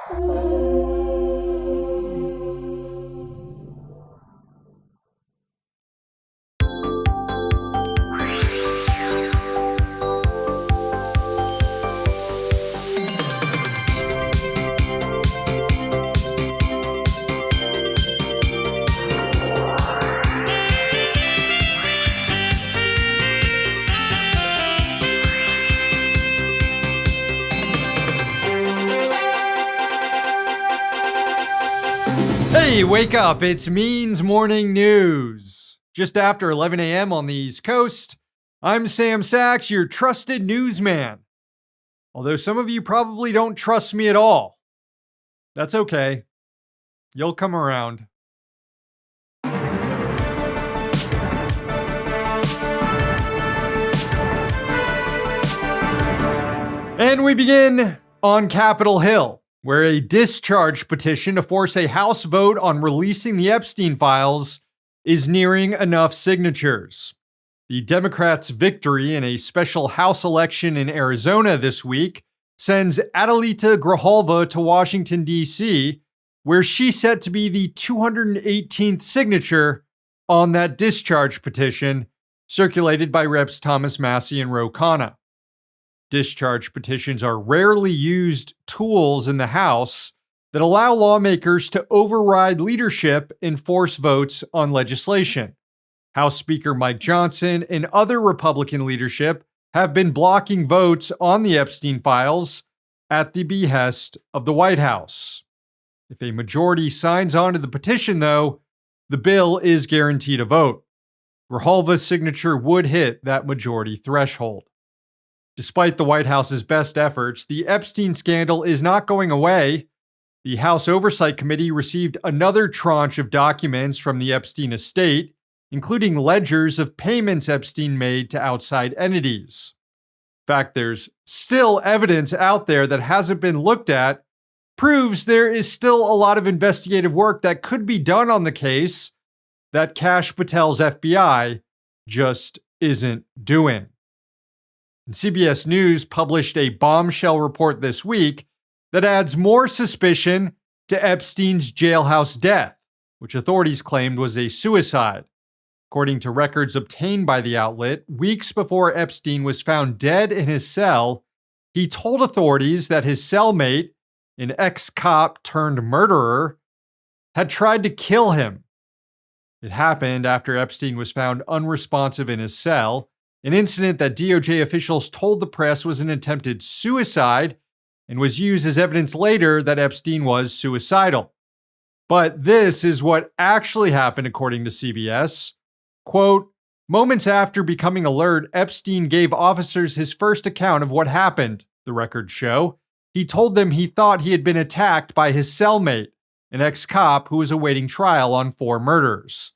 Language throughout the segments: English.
Hey, wake up. It's Means Morning News. Just after 11 a.m. on the East Coast, I'm Sam Sachs, your trusted newsman. Although some of you probably don't trust me at all. That's okay. You'll come around. And we begin on Capitol Hill, where a discharge petition to force a House vote on releasing the Epstein files is nearing enough signatures. The Democrats' victory in a special House election in Arizona this week sends Adelita Grijalva to Washington, D.C., where she's set to be the 218th signature on that discharge petition circulated by Reps. Thomas Massie and Ro Khanna. Discharge petitions are rarely used tools in the House that allow lawmakers to override leadership and force votes on legislation. House Speaker Mike Johnson and other Republican leadership have been blocking votes on the Epstein files at the behest of the White House. If a majority signs on to the petition, though, the bill is guaranteed a vote. Grijalva's signature would hit that majority threshold. Despite the White House's best efforts, the Epstein scandal is not going away. The House Oversight Committee received another tranche of documents from the Epstein estate, including ledgers of payments Epstein made to outside entities. In fact, there's still evidence out there that hasn't been looked at, proves there is still a lot of investigative work that could be done on the case that Kash Patel's FBI just isn't doing. And CBS News published a bombshell report this week that adds more suspicion to Epstein's jailhouse death, which authorities claimed was a suicide. According to records obtained by the outlet, weeks before Epstein was found dead in his cell, he told authorities that his cellmate, an ex-cop turned murderer, had tried to kill him. It happened after Epstein was found unresponsive in his cell, an incident that DOJ officials told the press was an attempted suicide and was used as evidence later that Epstein was suicidal. But this is what actually happened according to CBS. Quote, moments after becoming alert, Epstein gave officers his first account of what happened, the records show. He told them he thought he had been attacked by his cellmate, an ex-cop who was awaiting trial on 4 murders.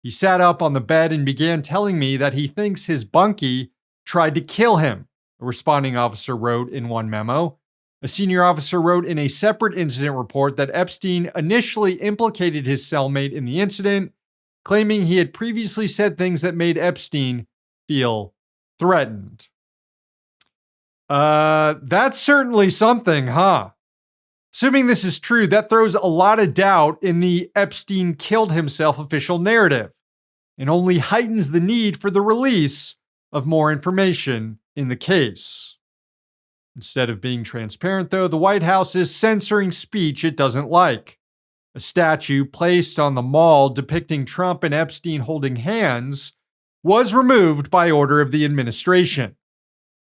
He sat up on the bed and began telling me that he thinks his bunkie tried to kill him, a responding officer wrote in one memo. A senior officer wrote in a separate incident report that Epstein initially implicated his cellmate in the incident, claiming he had previously said things that made Epstein feel threatened. That's certainly something, huh? Assuming this is true, that throws a lot of doubt in the Epstein killed himself official narrative and only heightens the need for the release of more information in the case. Instead of being transparent, though, the White House is censoring speech it doesn't like. A statue placed on the mall depicting Trump and Epstein holding hands was removed by order of the administration.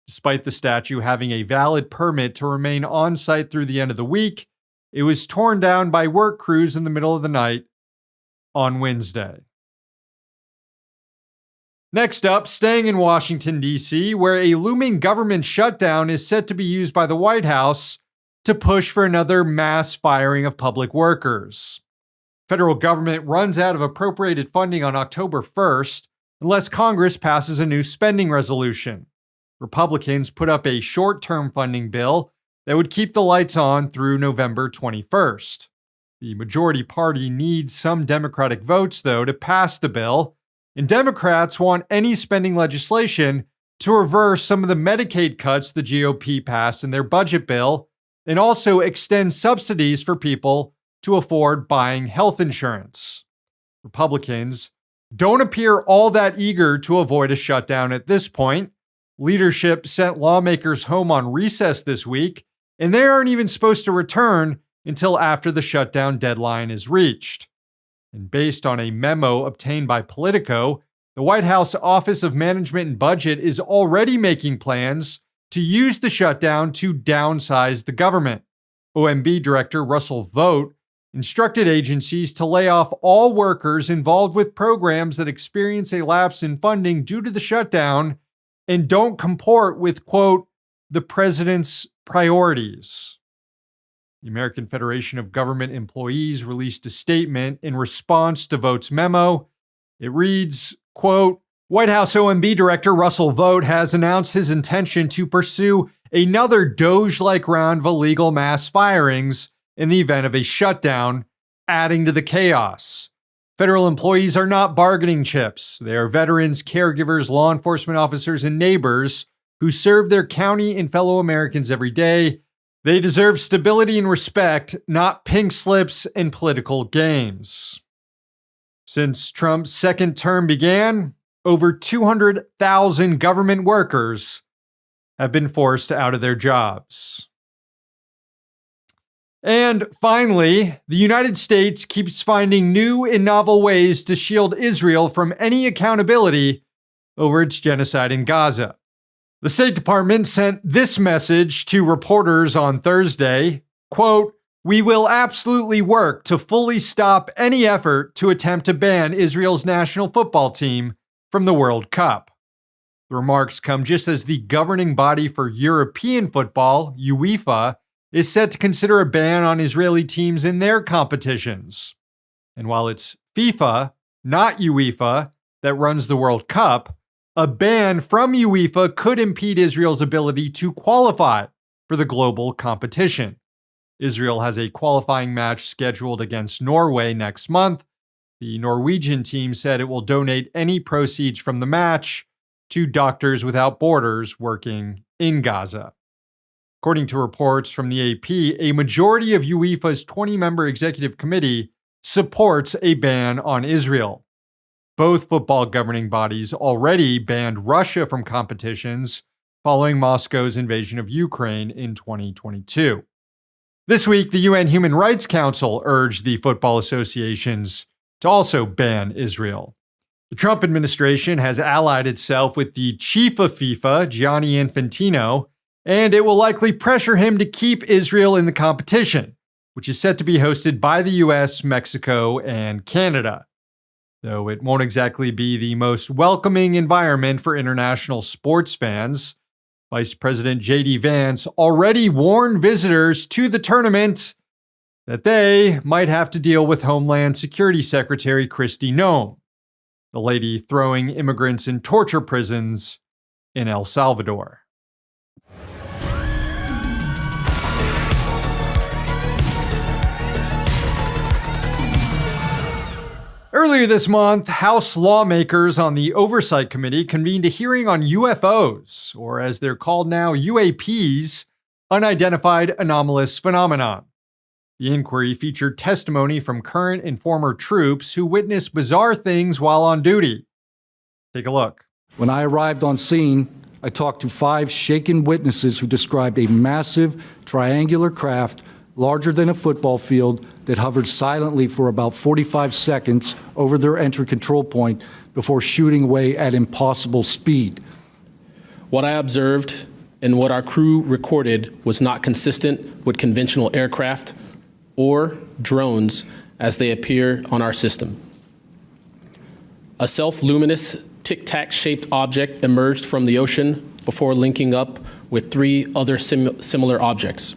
Despite the statue having a valid permit to remain on site through the end of the week, it was torn down by work crews in the middle of the night on Wednesday. Next up, staying in Washington, D.C., where a looming government shutdown is set to be used by the White House to push for another mass firing of public workers. Federal government runs out of appropriated funding on October 1st unless Congress passes a new spending resolution. Republicans put up a short-term funding bill that would keep the lights on through November 21st. The majority party needs some Democratic votes, though, to pass the bill, and Democrats want any spending legislation to reverse some of the Medicaid cuts the GOP passed in their budget bill and also extend subsidies for people to afford buying health insurance. Republicans don't appear all that eager to avoid a shutdown at this point. Leadership sent lawmakers home on recess this week, and they aren't even supposed to return until after the shutdown deadline is reached. And based on a memo obtained by Politico, the White House Office of Management and Budget is already making plans to use the shutdown to downsize the government. OMB Director Russell Vogt instructed agencies to lay off all workers involved with programs that experience a lapse in funding due to the shutdown and don't comport with, quote, the president's priorities. The American Federation of Government Employees released a statement in response to Vogt's memo. It reads, quote, White House OMB Director Russell Vogt has announced his intention to pursue another Doge-like round of illegal mass firings in the event of a shutdown, adding to the chaos. Federal employees are not bargaining chips. They are veterans, caregivers, law enforcement officers, and neighbors who serve their county and fellow Americans every day. They deserve stability and respect, not pink slips and political games. Since Trump's second term began, over 200,000 government workers have been forced out of their jobs. And finally, the United States keeps finding new and novel ways to shield Israel from any accountability over its genocide in Gaza. The State Department sent this message to reporters on Thursday, quote, we will absolutely work to fully stop any effort to attempt to ban Israel's national football team from the World Cup. The remarks come just as the governing body for European football, UEFA, is set to consider a ban on Israeli teams in their competitions. And while it's FIFA, not UEFA, that runs the World Cup, a ban from UEFA could impede Israel's ability to qualify for the global competition. Israel has a qualifying match scheduled against Norway next month. The Norwegian team said it will donate any proceeds from the match to Doctors Without Borders working in Gaza. According to reports from the AP, a majority of UEFA's 20-member executive committee supports a ban on Israel. Both football governing bodies already banned Russia from competitions following Moscow's invasion of Ukraine in 2022. This week, the UN Human Rights Council urged the football associations to also ban Israel. The Trump administration has allied itself with the chief of FIFA, Gianni Infantino, and it will likely pressure him to keep Israel in the competition, which is set to be hosted by the US, Mexico, and Canada. Though it won't exactly be the most welcoming environment for international sports fans, Vice President J.D. Vance already warned visitors to the tournament that they might have to deal with Homeland Security Secretary Kristi Noem, the lady throwing immigrants in torture prisons in El Salvador. Earlier this month, House lawmakers on the Oversight Committee convened a hearing on UFOs, or as they're called now, UAPs, Unidentified Anomalous Phenomenon. The inquiry featured testimony from current and former troops who witnessed bizarre things while on duty. Take a look. When I arrived on scene, I talked to 5 shaken witnesses who described a massive triangular craft larger than a football field that hovered silently for about 45 seconds over their entry control point before shooting away at impossible speed. What I observed and what our crew recorded was not consistent with conventional aircraft or drones as they appear on our system. A self-luminous tic-tac-shaped object emerged from the ocean before linking up with 3 other similar objects.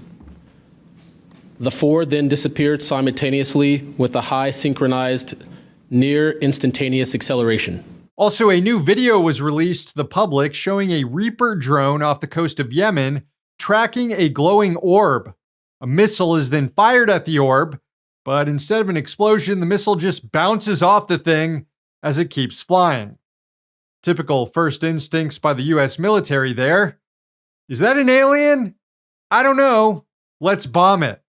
The 4 then disappeared simultaneously with a high synchronized, near instantaneous acceleration. Also, a new video was released to the public showing a Reaper drone off the coast of Yemen tracking a glowing orb. A missile is then fired at the orb, but instead of an explosion, the missile just bounces off the thing as it keeps flying. Typical first instincts by the US military there. Is that an alien? I don't know. let's bomb it.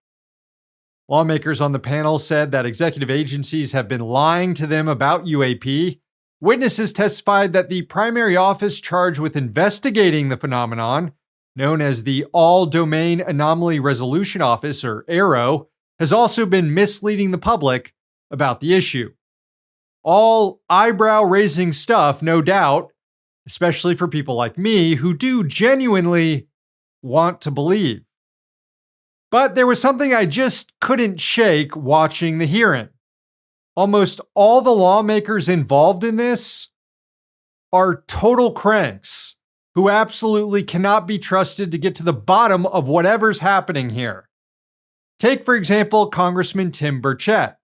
Lawmakers on the panel said that executive agencies have been lying to them about UAP. Witnesses testified that the primary office charged with investigating the phenomenon, known as the All-Domain Anomaly Resolution Office, or AARO, has also been misleading the public about the issue. All eyebrow-raising stuff, no doubt, especially for people like me who do genuinely want to believe. But there was something I just couldn't shake watching the hearing. Almost all the lawmakers involved in this are total cranks who absolutely cannot be trusted to get to the bottom of whatever's happening here. Take, for example, Congressman Tim Burchett,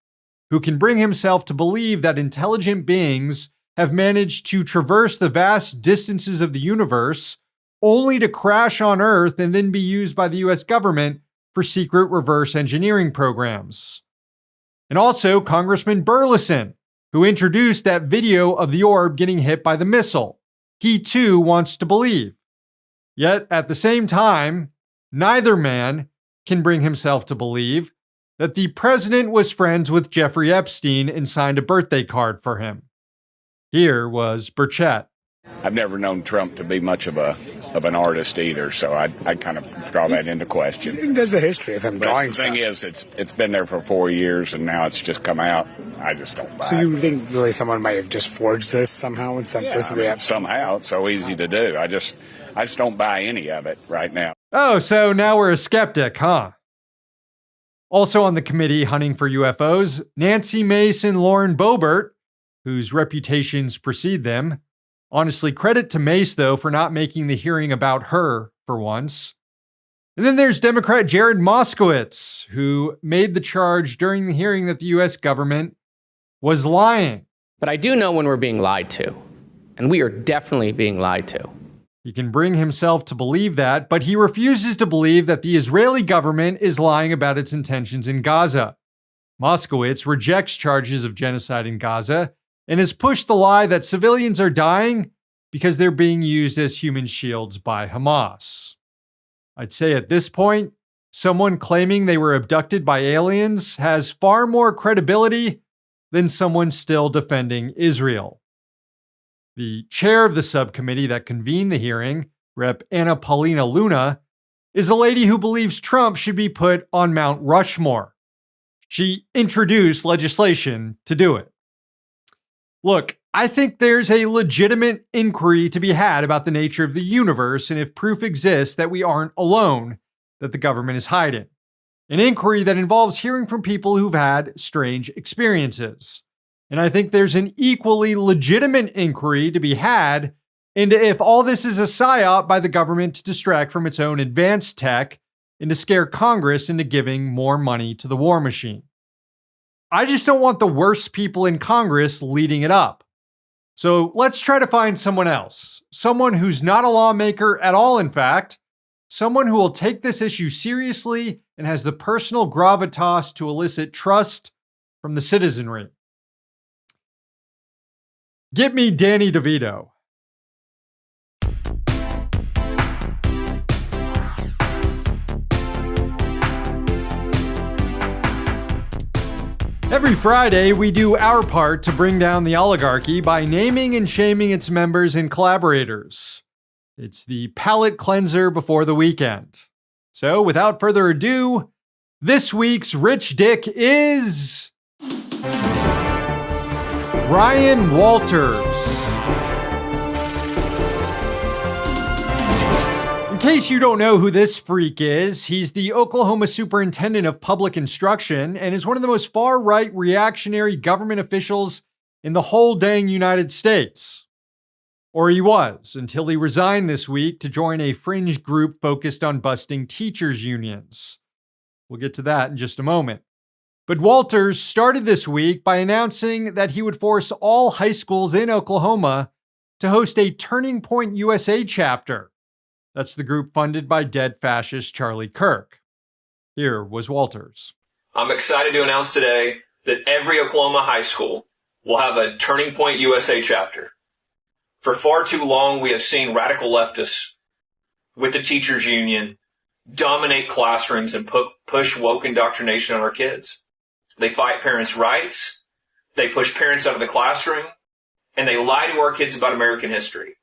who can bring himself to believe that intelligent beings have managed to traverse the vast distances of the universe only to crash on Earth and then be used by the US government for secret reverse engineering programs. And also Congressman Burleson, who introduced that video of the orb getting hit by the missile. He too wants to believe. Yet at the same time, neither man can bring himself to believe that the president was friends with Jeffrey Epstein and signed a birthday card for him. Here was Burchett. I've never known Trump to be much of an artist either, so I kind of draw that into question. I think there's a history of him drawing stuff. The thing is, it's been there for 4 years, and now it's just come out. I just don't buy it. So you think really someone might have just forged this somehow and sent this to the Epstein? Somehow, it's so easy to do. I just don't buy any of it right now. Oh, so now we're a skeptic, huh? Also on the committee hunting for UFOs, Nancy Mace and Lauren Boebert, whose reputations precede them. Honestly, credit to Mace, though, for not making the hearing about her for once. And then there's Democrat Jared Moskowitz, who made the charge during the hearing that the U.S. government was lying. But I do know when we're being lied to, and we are definitely being lied to. He can bring himself to believe that, but he refuses to believe that the Israeli government is lying about its intentions in Gaza. Moskowitz rejects charges of genocide in Gaza and has pushed the lie that civilians are dying because they're being used as human shields by Hamas. I'd say at this point, someone claiming they were abducted by aliens has far more credibility than someone still defending Israel. The chair of the subcommittee that convened the hearing, Rep. Anna Paulina Luna, is a lady who believes Trump should be put on Mount Rushmore. She introduced legislation to do it. Look, I think there's a legitimate inquiry to be had about the nature of the universe and if proof exists that we aren't alone, that the government is hiding. An inquiry that involves hearing from people who've had strange experiences. And I think there's an equally legitimate inquiry to be had into if all this is a psyop by the government to distract from its own advanced tech and to scare Congress into giving more money to the war machine. I just don't want the worst people in Congress leading it up. So let's try to find someone else. Someone who's not a lawmaker at all, in fact. Someone who will take this issue seriously and has the personal gravitas to elicit trust from the citizenry. Get me Danny DeVito. Every Friday, we do our part to bring down the oligarchy by naming and shaming its members and collaborators. It's the palate cleanser before the weekend. So, without further ado, this week's Rich Dick is Ryan Walters. In case you don't know who this freak is, he's the Oklahoma Superintendent of Public Instruction and is one of the most far-right reactionary government officials in the whole dang United States. Or he was, until he resigned this week to join a fringe group focused on busting teachers' unions. We'll get to that in just a moment. But Walters started this week by announcing that he would force all high schools in Oklahoma to host a Turning Point USA chapter. That's the group funded by dead fascist Charlie Kirk. Here was Walters. I'm excited to announce today that every Oklahoma high school will have a Turning Point USA chapter. For far too long, we have seen radical leftists with the teachers union dominate classrooms and push woke indoctrination on our kids. They fight parents' rights. They push parents out of the classroom, and they lie to our kids about American history.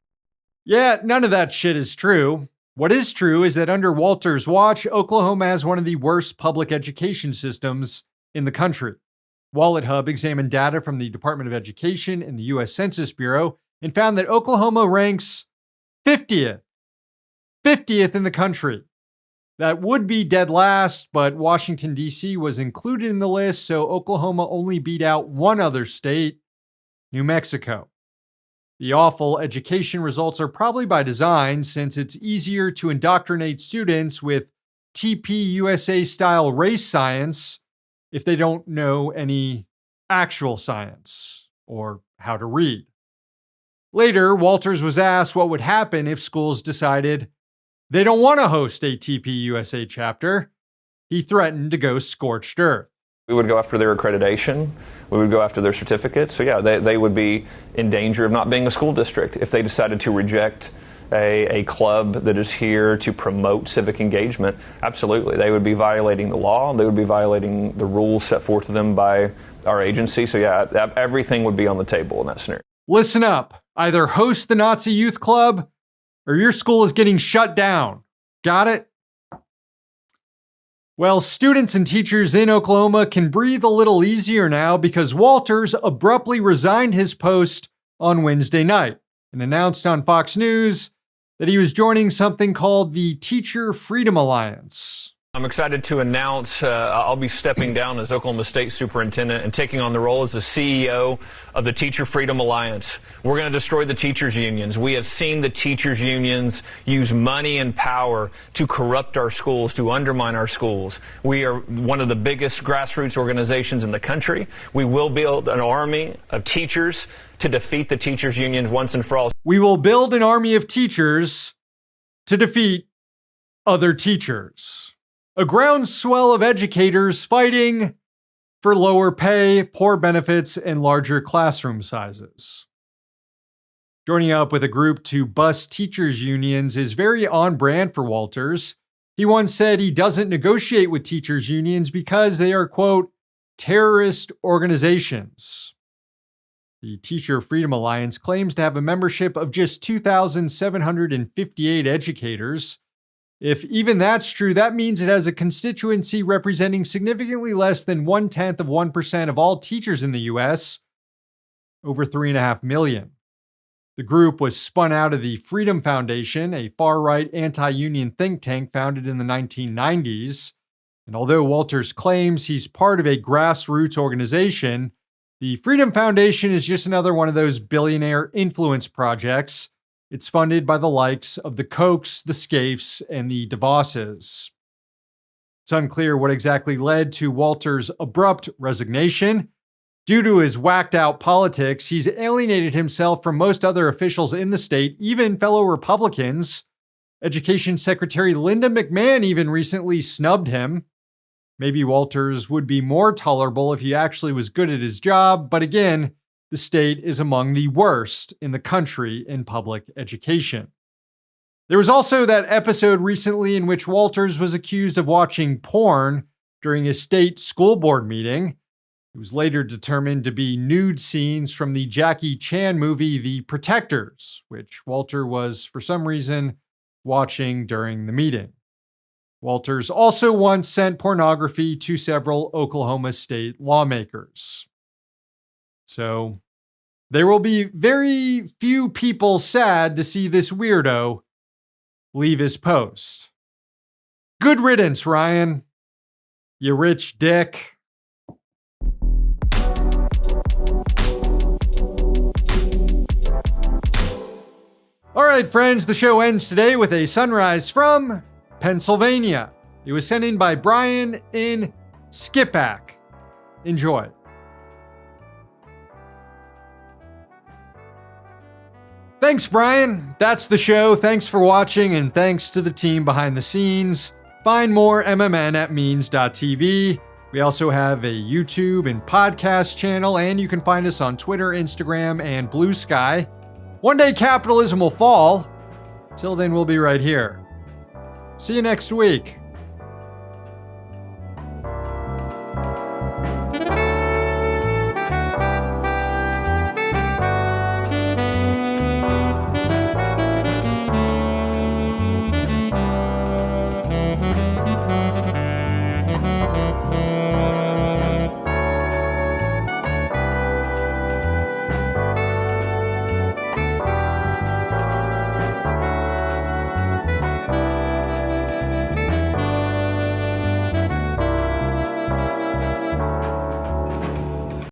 Yeah, none of that shit is true. What is true is that under Walter's watch, Oklahoma has one of the worst public education systems in the country. Wallet Hub examined data from the Department of Education and the U.S. Census Bureau and found that Oklahoma ranks 50th in the country. That would be dead last, but Washington, D.C. was included in the list, so Oklahoma only beat out one other state, New Mexico. The awful education results are probably by design, since it's easier to indoctrinate students with TPUSA-style race science if they don't know any actual science or how to read. Later, Walters was asked what would happen if schools decided they don't want to host a TPUSA chapter. He threatened to go scorched earth. We would go after their accreditation. We would go after their certificates. So yeah, they would be in danger of not being a school district if they decided to reject a club that is here to promote civic engagement. Absolutely. They would be violating the law. They would be violating the rules set forth to them by our agency. So yeah, everything would be on the table in that scenario. Listen up. Either host the Nazi Youth Club or your school is getting shut down. Got it? Well, students and teachers in Oklahoma can breathe a little easier now because Walters abruptly resigned his post on Wednesday night and announced on Fox News that he was joining something called the Teacher Freedom Alliance. I'm excited to announce I'll be stepping down as Oklahoma State Superintendent and taking on the role as the CEO of the Teacher Freedom Alliance. We're going to destroy the teachers' unions. We have seen the teachers' unions use money and power to corrupt our schools, to undermine our schools. We are one of the biggest grassroots organizations in the country. We will build an army of teachers to defeat the teachers' unions once and for all. We will build an army of teachers to defeat other teachers. A groundswell of educators fighting for lower pay, poor benefits, and larger classroom sizes. Joining up with a group to bust teachers' unions is very on brand for Walters. He once said he doesn't negotiate with teachers' unions because they are, quote, terrorist organizations. The Teacher Freedom Alliance claims to have a membership of just 2,758 educators. If even that's true, that means it has a constituency representing significantly less than 0.1% of all teachers in the U.S., over 3.5 million. The group was spun out of the Freedom Foundation, a far-right anti-union think tank founded in the 1990s. And although Walters claims he's part of a grassroots organization, the Freedom Foundation is just another one of those billionaire influence projects. It's funded by the likes of the Kochs, the Scaife, and the DeVosses. It's unclear what exactly led to Walters' abrupt resignation. Due to his whacked-out politics, he's alienated himself from most other officials in the state, even fellow Republicans. Education Secretary Linda McMahon even recently snubbed him. Maybe Walters would be more tolerable if he actually was good at his job, but again, the state is among the worst in the country in public education. There was also that episode recently in which Walters was accused of watching porn during a state school board meeting. It was later determined to be nude scenes from the Jackie Chan movie The Protectors, which Walter was, for some reason, watching during the meeting. Walters also once sent pornography to several Oklahoma state lawmakers. So, there will be very few people sad to see this weirdo leave his post. Good riddance, Ryan. You rich dick. All right, friends, the show ends today with a sunrise from Pennsylvania. It was sent in by Brian in Skippack. Enjoy. Thanks, Brian. That's the show. Thanks for watching, and thanks to the team behind the scenes. Find more MMN at means.tv. We also have a YouTube and podcast channel, and you can find us on Twitter, Instagram, and Blue Sky. One day capitalism will fall. Till then, we'll be right here. See you next week.